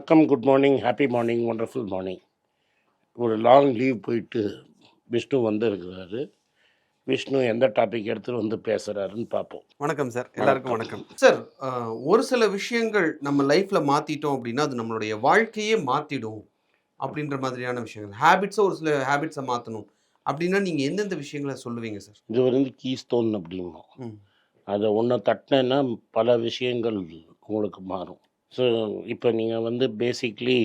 வணக்கம், good morning, happy morning, wonderful morning. ஒரு long leave போயிட்டு விஷ்ணு இருக்கிறாரு. விஷ்ணு எந்த டாபிக் எடுத்துகிட்டு வந்து பேசுகிறாருன்னு பார்ப்போம். வணக்கம் சார், எல்லாருக்கும் வணக்கம் சார். ஒரு சில விஷயங்கள் நம்ம லைஃப்ல மாத்திட்டோம் அப்படின்னா அது நம்மளுடைய வாழ்க்கையே மாத்திடும் அப்படின்ற மாதிரியான விஷயங்கள். ஒரு சில ஹேபிட்ஸை மாற்றணும் அப்படின்னா நீங்க எந்தெந்த விஷயங்களை சொல்லுவீங்க சார்? இது வந்து கீஸ்டோன் அப்படிம்போம். ம். அதை ஒன்று தட்டினேன்னா பல விஷயங்கள் உங்களுக்கு மாறும். ஸோ இப்போ நீங்கள் வந்து பேசிக்லி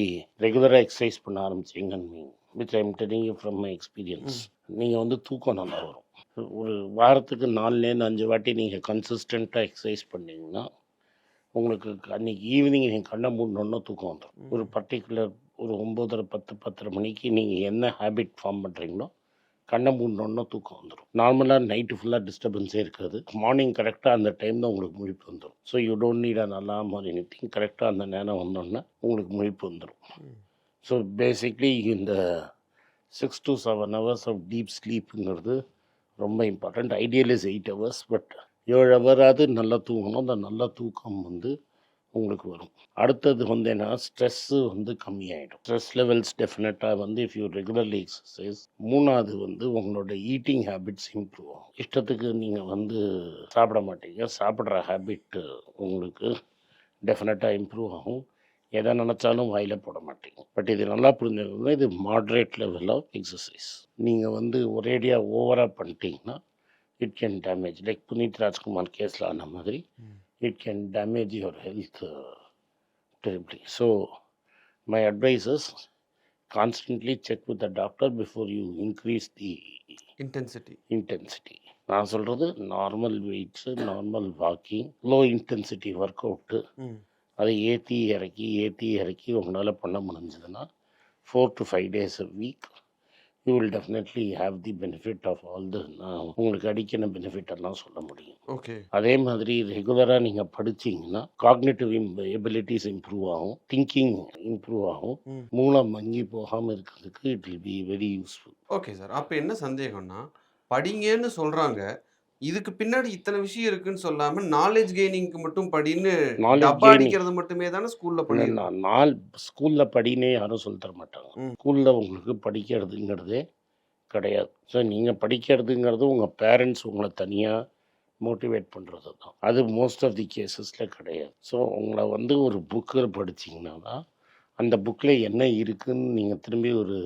ரெகுலராக எக்ஸசைஸ் பண்ண ஆரம்பிச்சிங்கன்னு which I am telling you from my experience. நீங்கள் வந்து தூக்கம் நல்லா வரும். ஒரு வாரத்துக்கு 4லேருந்து 5 வாட்டி நீங்கள் கன்சிஸ்டண்ட்டாக எக்ஸசைஸ் பண்ணிங்கன்னா உங்களுக்கு அன்றைக்கி ஈவினிங் நீங்கள் கண்ணை மூடணுன்னா தூக்கம் வந்துடும். ஒரு பர்டிகுலர் ஒரு 9:30 10 மணிக்கு நீங்கள் என்ன ஹேபிட் ஃபார்ம் பண்ணுறீங்களோ கண்ணை மூடணுன்னா தூக்கம் வந்துடும். நார்மலாக நைட்டு ஃபுல்லாக டிஸ்டர்பன்ஸே இருக்காது. மார்னிங் கரெக்டாக அந்த டைம் தான் உங்களுக்கு முழிப்பு வந்துடும். So you don't need an alarm or anything. கரெக்டாக அந்த நேரம் வந்தோன்னா உங்களுக்கு முழிப்பு வந்துடும். ஸோ பேசிக்லி இந்த 6 to 7 hours ஆஃப் டீப் ஸ்லீப்புங்கிறது ரொம்ப important. Ideal is 8 hours, but 7 ஹவராது நல்லா தூங்கணும். அந்த நல்ல தூக்கம் வந்து உங்களுக்கு வரும். அடுத்தது வந்து என்ன, ஸ்ட்ரெஸ்ஸு வந்து கம்மியாயிடும். ஸ்ட்ரெஸ் லெவல்ஸ் டெஃபினட்டாக வந்து இஃப் யூ ரெகுலர்லி எக்ஸசைஸ். 3வது வந்து உங்களோட ஈட்டிங் ஹேபிட்ஸ் இம்ப்ரூவ் ஆகும். இஷ்டத்துக்கு நீங்கள் வந்து சாப்பிட மாட்டீங்க. சாப்பிட்ற ஹேபிட் உங்களுக்கு டெஃபினட்டாக இம்ப்ரூவ் ஆகும். எதை நினச்சாலும் வாயில் போட மாட்டீங்க. பட் இது நல்லா புரிஞ்சுக்கணும், இது மாட்ரேட் லெவல் ஆஃப் எக்ஸசைஸ். நீங்கள் வந்து ஒரேடியாக ஓவராக பண்ணிட்டீங்கன்னா it can damage, like Puneeth Rajkumar கேஸில் ஆன மாதிரி it can damage your health terribly. So my advice is constantly check with the doctor before you increase the intensity. நான் சொல்கிறது normal weights, normal walking, low intensity work out, அதை ஏற்றி இறக்கி உங்களால் பண்ண முடிஞ்சதுன்னா 4 to 5 days a week you will definitely have the benefit of all the உங்களுக்கு அடிக்கிற பெனிஃபிட் எல்லாம் சொல்ல முடியும். ஓகே. அதே மாதிரி ரெகுலராக நீங்கள் படிச்சிங்கன்னா காக்னேட்டிவ் எபிலிட்டிஸ் இம்ப்ரூவ் ஆகும், திங்கிங் இம்ப்ரூவ் ஆகும், மூளை மங்கி போகாமல் இருக்கிறதுக்கு it will be very useful. Okay sir. அப்போ என்ன சந்தேகம்னா, படிங்கன்னு சொல்கிறாங்க, இதுக்கு பின்னாடி இத்தனை விஷயம் இருக்குன்னு சொல்லாமல் நாலேஜ் கெய்னிங்க்கு மட்டும் படின்னு டப்பா அடிக்கிறது மட்டுமே தானே ஸ்கூலில் பண்ணிடலாம். ஸ்கூலில் படினே யாரும் சொல்லி தர மாட்டாங்க. ஸ்கூலில் உங்களுக்கு படிக்கிறதுங்கிறதே கிடையாது. ஸோ நீங்கள் படிக்கிறதுங்கிறது உங்கள் பேரண்ட்ஸ் உங்களை தனியாக மோட்டிவேட் பண்ணுறது தான். அது மோஸ்ட் ஆஃப் தி கேசஸில் கிடையாது. ஸோ உங்களை வந்து ஒரு புக்கில் படிச்சிங்கன்னா தான் அந்த புக்கில் என்ன இருக்குதுன்னு நீங்கள் திரும்பி ஒரு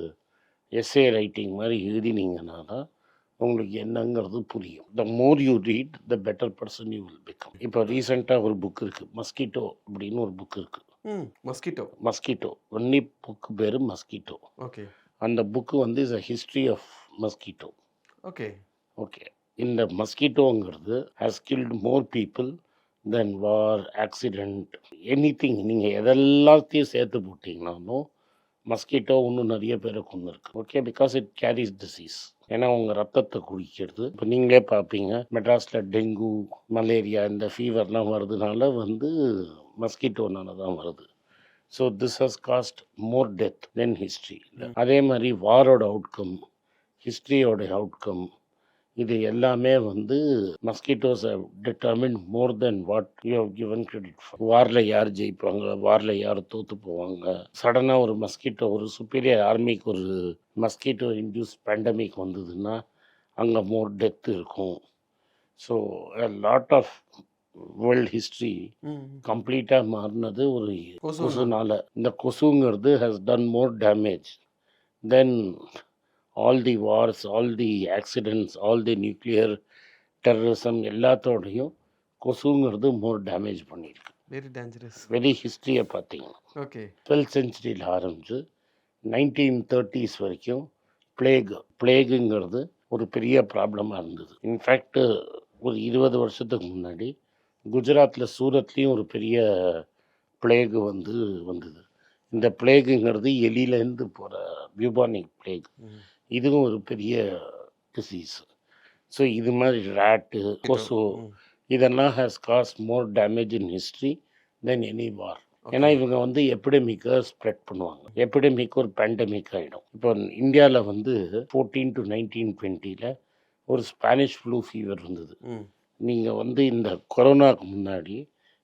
எஸ்ஏ ரைட்டிங் மாதிரி எழுதினீங்கன்னா தான் உங்களுக்கு என்னங்கிறது புரியும். The more you read the better person you will become. இப்போ ரீசெண்டாக ஒரு புக் இருக்குது, மஸ்கிட்டோ அப்படின்னு ஒரு புக் இருக்குது. மஸ்கிட்டோ ஒன்லி புக்கு பேர் மஸ்கிட்டோ. ஓகே. அந்த புக்கு வந்து is a history of mosquito. Okay. இந்த மஸ்கிட்டோங்கிறது has killed more people than war, accident, anything. நீங்கள் எதெல்லாத்தையும் சேர்த்து போட்டிங்கனாலும் மஸ்கிட்டோ இன்னும் நிறைய பேரை கொண்டு இருக்கு. Okay, because it carries disease. ஏன்னா உங்கள் ரத்தத்தை குடிக்கிறது. இப்போ நீங்களே பார்ப்பீங்க, மெட்ராஸில் டெங்கு, மலேரியா, இந்த ஃபீவர்லாம் வருதுனால வந்து மஸ்கிட்டோனால தான் வருது. So this has caused more death than history. அதே மாதிரி வாரோட அவுட்கம், ஹிஸ்ட்ரியோட அவுட்கம், இது எல்லாமே வந்து mosquitoes determine more than what you have given credit for. வாரில் யார் ஜெயிப்பாங்க, வாரில் யார் தோற்று போவாங்க, சடனாக ஒரு மஸ்கிட்டோ, ஒரு சுப்பீரியர் ஆர்மிக்கு ஒரு மஸ்கிட்டோ இன்டியூஸ் பேண்டமிக் வந்ததுன்னா அங்கே மோர் டெத் இருக்கும். So lot of world history கம்ப்ளீட்டாக மாறினது ஒரு கொசுனால. இந்த கொசுங்கிறது has done more damage than all the wars, all the accidents, all the nuclear terrorism எல்லாத்தோடையும் கொசுங்கிறது மோர் டேமேஜ் பண்ணியிருக்கு. Very dangerous. வெரி ஹிஸ்ட்ரியை பார்த்தீங்கன்னா ஓகே, 12th centuryயில் ஆரம்பிச்சு 1930s வரைக்கும் பிளேகுங்கிறது ஒரு பெரிய ப்ராப்ளமாக இருந்தது. இன்ஃபேக்ட் ஒரு 20 வருஷத்துக்கு முன்னாடி குஜராத்தில் சூரத்லேயும் ஒரு பெரிய பிளேகு வந்தது. இந்த பிளேகுங்கிறது எலியிலேருந்து போகிற பியூபானிக் பிளேக். இதுவும் ஒரு பெரிய டிசீஸ். ஸோ இது மாதிரி ரேட்டு, கொசு, இதெல்லாம் has caused more damage in history than any war. ஏன்னா இவங்க வந்து எபிடமிக்கை ஸ்ப்ரெட் பண்ணுவாங்க. எபிடமிக் ஒரு பேண்டமிக் ஆகிடும். இப்போ இந்தியாவில் வந்து 14 to 1920 ஒரு ஸ்பானிஷ் ஃப்ளூ ஃபீவர் வந்தது. நீங்கள் வந்து இந்த கொரோனாவுக்கு முன்னாடி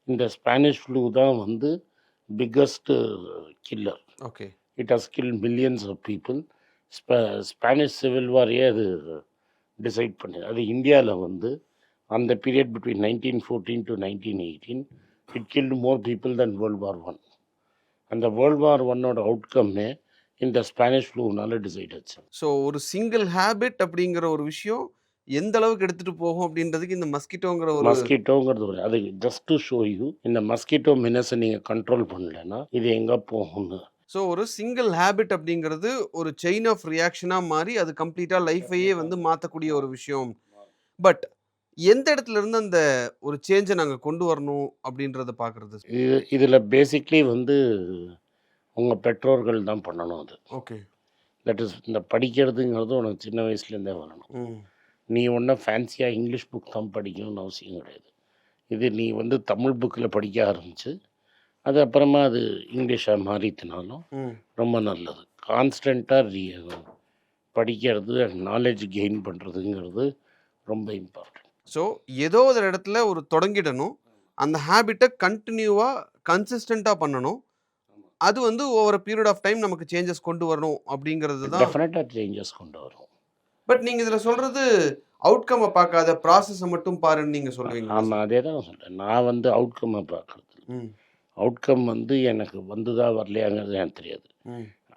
இந்த ஸ்பானிஷ் ஃப்ளூ தான் வந்து biggest killer. Okay. It has kill millions of people. Spanish civil வாரையே அது டிசைட் பண்ணுது. அது இந்தியாவில் வந்து அந்த period between 1914 to 1918 it killed more people than world war one. அந்த வேர்ல்ட் வார் ஒன்னோட அவுட்கம்மே இந்த ஸ்பானிஷ் ஃப்ளூனால டிசைட் ஆச்சு. ஸோ ஒரு சிங்கிள் ஹேபிட் அப்படிங்கிற ஒரு விஷயம் எந்த அளவுக்கு எடுத்துட்டு போகும் அப்படின்றதுக்கு இந்த மஸ்கிட்டோங்கிற ஒரு மஸ்கிட்டோங்கிறது ஒரு அது ஜஸ்ட் டு ஷோ யூ இந்த மஸ்கிட்டோ மினஸை நீங்கள் கண்ட்ரோல் பண்ணலைன்னா இது எங்கே போகும்னு. ஸோ ஒரு சிங்கிள் ஹேபிட் அப்படிங்கிறது ஒரு செயின் ஆஃப் ரியாக்ஷனாக மாறி அது கம்ப்ளீட்டாக லைஃபையே வந்து மாற்றக்கூடிய ஒரு விஷயம். பட் எந்த இடத்துல இருந்து அந்த ஒரு சேஞ்சை நாங்கள் கொண்டு வரணும் அப்படின்றத பார்க்குறது? இதில் பேசிக்லி வந்து உங்கள் பெற்றோர்கள் தான் பண்ணணும். அது ஓகே. தட் இஸ் இந்த படிக்கிறதுங்கிறது உனக்கு சின்ன வயசுலேருந்தே வரணும். நீ ஒன்றும் ஃபேன்சியாக இங்கிலீஷ் புக் தான் படிக்கணும்னு அவசியம் கிடையாது. இது நீ வந்து தமிழ் புக்கில் படிக்க ஆரம்பித்து அது அப்புறமா அது இங்கிலீஷாக மாறித்தினாலும் ரொம்ப நல்லது. கான்ஸ்டண்ட்டாக படிக்கிறது நாலேஜ் கெயின் பண்ணுறதுங்கிறது ரொம்ப இம்பார்ட்டன்ட். ஸோ ஏதோ ஒரு இடத்துல ஒரு தொடங்கிடணும், அந்த ஹேபிட்டை கண்டினியூவாக கன்சிஸ்டண்ட்டாக பண்ணணும். அது வந்து ஓவர் பீரியட் ஆஃப் டைம் நமக்கு சேஞ்சஸ் கொண்டு வரணும் அப்படிங்கிறது தான். டெஃபினட்டாக சேஞ்சஸ் கொண்டு வரும். பட் நீங்கள் இதில் சொல்கிறது அவுட்கம்மை பார்க்காத ப்ராசஸை மட்டும் பாருன்னு நீங்கள் சொல்லுவீங்க. ஆமாம், அதே தான் சொல்கிறேன். நான் வந்து அவுட்கம்மை பார்க்குறது. அவுட்கம் வந்து எனக்கு வந்துதா வரலையாங்கிறது எனக்கு தெரியாது.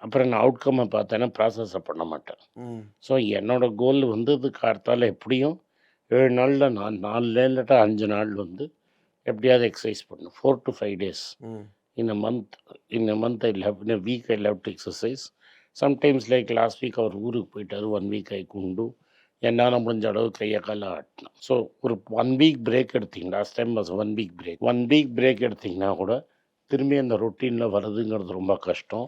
அப்புறம் நான் அவுட்கம்மை பார்த்தேன்னா ப்ராசஸை பண்ண மாட்டேன். ஸோ என்னோடய கோல் வந்து இது கார்த்தால் எப்படியும் 7 நாளில் நான் 4 இல்லாட்டா 5 நாள் வந்து எப்படியாவது எக்ஸசைஸ் பண்ணணும். 4 to 5 days in a month I'll have, in a week I'll have to exercise. Sometimes like last week அவர் ஊருக்கு போயிட்டார். 1 week I couldn't do. என்னால் முடிஞ்ச அளவு கையை காலை ஆட்டினேன். ஸோ ஒரு 1 week பிரேக் எடுத்திங்கன்னா, last time was 1 week break. 1 week break எடுத்திங்கன்னா கூட திரும்பி அந்த ரொட்டீனில் வர்றதுங்கிறது ரொம்ப கஷ்டம்.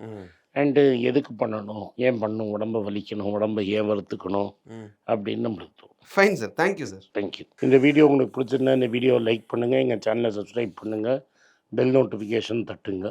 அண்டு எதுக்கு பண்ணணும், ஏன் பண்ணணும், உடம்பை வலிக்கணும், உடம்பை ஏன் வறுத்துக்கணும் அப்படின்னு நம்மளுக்கு தோணும். Fine sir, thank you sir. Thank you. இந்த வீடியோ உங்களுக்கு பிடிச்சிருந்தா இந்த வீடியோ லைக் பண்ணுங்கள், எங்கள் சேனலை சப்ஸ்கிரைப் பண்ணுங்கள், பெல் நோட்டிஃபிகேஷன் தட்டுங்க.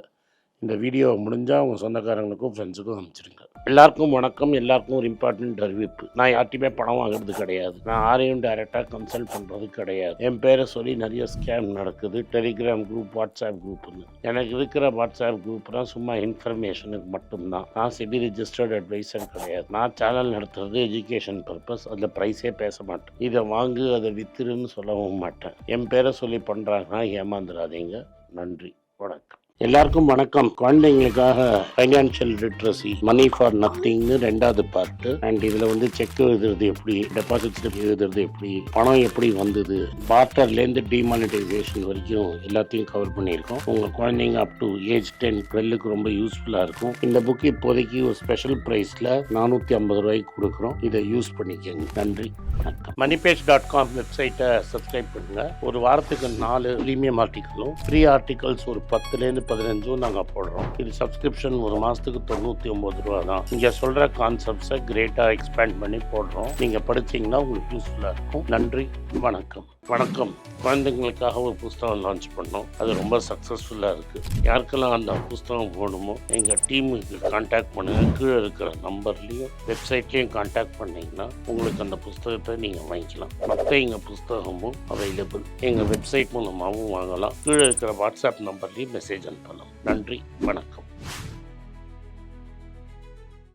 இந்த வீடியோ முடிஞ்சால் உங்கள் சொந்தக்காரங்களுக்கும் ஃப்ரெண்ட்ஸுக்கும் அனுப்பிச்சிடுங்க. எல்லாருக்கும் வணக்கம். எல்லாருக்கும் ஒரு இம்பார்ட்டன்ட் அறிவிப்பு. நான் யார்ட்டையுமே பணம் வாங்குறது கிடையாது. நான் யாரையும் டைரெக்டாக கன்சல்ட் பண்ணுறது கிடையாது. என் பேரை சொல்லி நிறைய ஸ்கேம் நடக்குது. டெலிகிராம் குரூப், வாட்ஸ்அப் குரூப்னு. எனக்கு இருக்கிற வாட்ஸ்அப் குரூப்னால் சும்மா இன்ஃபர்மேஷனுக்கு மட்டும்தான். நான் செபி ரிஜிஸ்டர்ட் அட்வைசர் கிடையாது. நான் சேனல் நடத்துறது எஜுகேஷன் பர்பஸ். அதில் ப்ரைஸே பேச மாட்டேன். இதை வாங்கு அதை வித்துருன்னு சொல்லவும் மாட்டேன். என் பேரை சொல்லி பண்ணுறாங்கன்னா ஏமாந்துடாதீங்க. நன்றி, வணக்கம். எல்லாருக்கும் வணக்கம். குழந்தைங்களுக்காக ஃபைனான்ஷியல் லிட்ரஸி, மணி ஃபார் நத்திங்னு 2வது பார்ட்டு. அண்ட் இதில் வந்து செக் எழுதுறது எப்படி, டெபாசிட் ஸ்லிப் எழுதுறது எப்படி, பணம் எப்படி வந்தது, பார்ட்டர்லேருந்து டிமானிட்டைசேஷன் வரைக்கும் எல்லாத்தையும் கவர் பண்ணியிருக்கோம். உங்கள் குழந்தைங்க அப் டு ஏஜ் 10, 12க்கு ரொம்ப யூஸ்ஃபுல்லாக இருக்கும். இந்த புக்கு இப்போதைக்கு ஒரு ஸ்பெஷல் ப்ரைஸில் 450 ரூபாய்க்கு கொடுக்குறோம். இதை யூஸ் பண்ணிக்கோங்க. நன்றி, வணக்கம். moneypage.com வெப்சைட்டை சப்ஸ்கிரைப் பண்ணுங்கள். ஒரு வாரத்துக்கு 4 ப்ரீமியம் ஆர்டிக்கலும் ஃப்ரீ ஆர்டிகல்ஸ் ஒரு 10லேருந்து 15 நாங்கள் போடுறோம். இது சப்ஸ்கிரிப்ஷன் ஒரு மாதத்துக்கு 99 ரூபா தான். இங்கே சொல்கிற கான்செப்ட்ஸை கிரேட்டாக எக்ஸ்பேண்ட் பண்ணி போடுறோம். நீங்கள் படித்தீங்கன்னா உங்களுக்கு யூஸ்ஃபுல்லாக இருக்கும். நன்றி, வணக்கம். வணக்கம். குழந்தைங்களுக்காக ஒரு புஸ்தகம் லான்ச் பண்ணோம். அது ரொம்ப சக்ஸஸ்ஃபுல்லாக இருக்குது. யாருக்கெல்லாம் அந்த புஸ்தகம் போகணுமோ எங்கள் டீமுக்கு கான்டாக்ட் பண்ணுங்கள். கீழே இருக்கிற நம்பர்லேயும் வெப்சைட்லேயும் கான்டாக்ட் பண்ணிங்கன்னா உங்களுக்கு அந்த புஸ்தகத்தை நீங்கள் வாங்கிக்கலாம். மற்ற எங்கள் புஸ்தகமும் அவைலபிள். எங்கள் வெப்சைட் மூலமாகவும் வாங்கலாம். கீழே இருக்கிற வாட்ஸ்அப் நம்பர்லேயும் மெசேஜ் அனுப்பலாம். நன்றி, வணக்கம்.